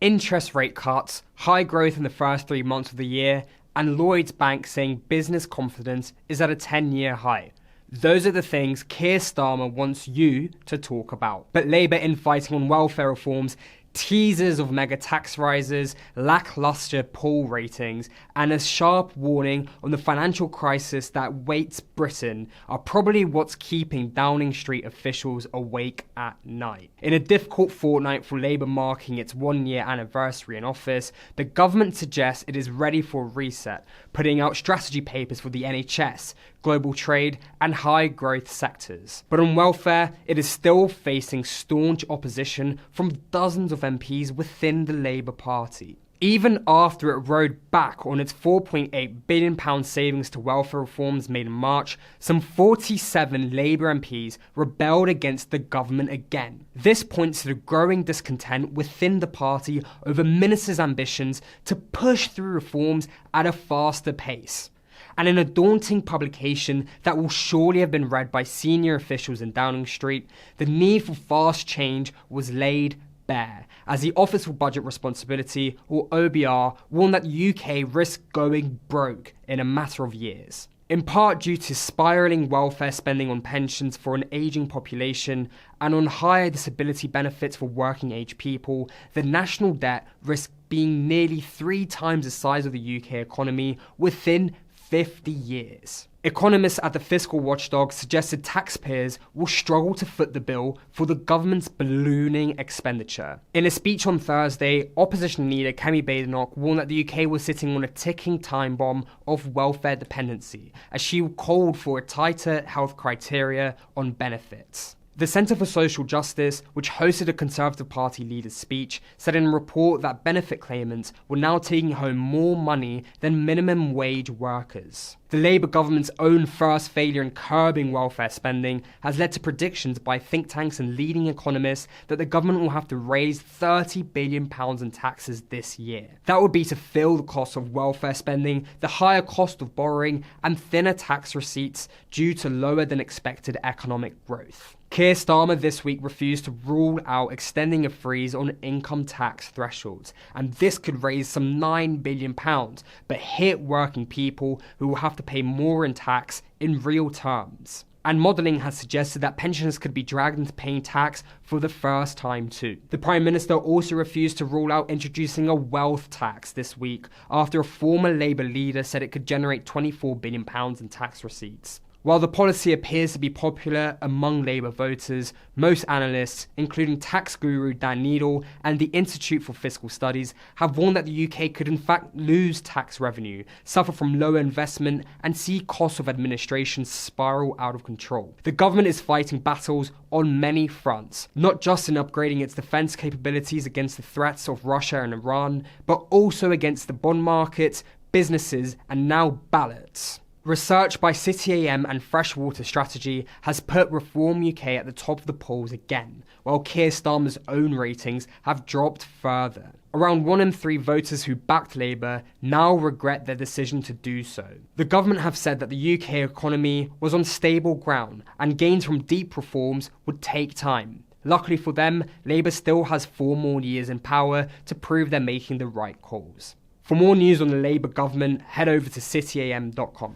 interest rate cuts, high growth in the first 3 months of the year, and Lloyds Bank saying business confidence is at a 10-year high. Those are the things Keir Starmer wants you to talk about. But Labour infighting on welfare reforms, teasers of mega tax rises, lacklustre poll ratings, and a sharp warning on the financial crisis that waits Britain are probably what's keeping Downing Street officials awake at night. In a difficult fortnight for Labour marking its 1-year anniversary in office, the government suggests it is ready for a reset, putting out strategy papers for the NHS, global trade, and high-growth sectors. But on welfare, it is still facing staunch opposition from dozens of MPs within the Labour Party. Even after it rode back on its £4.8 billion savings to welfare reforms made in March, some 47 Labour MPs rebelled against the government again. This points to the growing discontent within the party over ministers' ambitions to push through reforms at a faster pace. And in a daunting publication that will surely have been read by senior officials in Downing Street, the need for fast change was laid bare, as the Office for Budget Responsibility, or OBR, warned that the UK risks going broke in a matter of years. In part due to spiralling welfare spending on pensions for an ageing population and on higher disability benefits for working age people, the national debt risks being nearly 3 times the size of the UK economy within 50 years. Economists at the fiscal watchdog suggested taxpayers will struggle to foot the bill for the government's ballooning expenditure. In a speech on Thursday, opposition leader Badenoch warned that the UK was sitting on a ticking time bomb of welfare dependency, as she called for a tighter health criteria on benefits. The Centre for Social Justice, which hosted a Conservative Party leader's speech, said in a report that benefit claimants were now taking home more money than minimum wage workers. The Labour government's own first failure in curbing welfare spending has led to predictions by think tanks and leading economists that the government will have to raise £30 billion in taxes this year. That would be to fill the cost of welfare spending, the higher cost of borrowing, and thinner tax receipts due to lower than expected economic growth. Keir Starmer this week refused to rule out extending a freeze on income tax thresholds, and this could raise some £9 billion, but hit working people who will have to pay more in tax in real terms. And modelling has suggested that pensioners could be dragged into paying tax for the first time too. The Prime Minister also refused to rule out introducing a wealth tax this week after a former Labour leader said it could generate £24 billion in tax receipts. While the policy appears to be popular among Labour voters, most analysts, including tax guru Dan Needle and the Institute for Fiscal Studies, have warned that the UK could in fact lose tax revenue, suffer from lower investment, and see costs of administration spiral out of control. The government is fighting battles on many fronts, not just in upgrading its defence capabilities against the threats of Russia and Iran, but also against the bond markets, businesses, and now ballots. Research by CityAM and Freshwater Strategy has put Reform UK at the top of the polls again, while Keir Starmer's own ratings have dropped further. Around 1 in 3 voters who backed Labour now regret their decision to do so. The government have said that the UK economy was on stable ground and gains from deep reforms would take time. Luckily for them, Labour still has 4 more years in power to prove they're making the right calls. For more news on the Labour government, head over to cityam.com.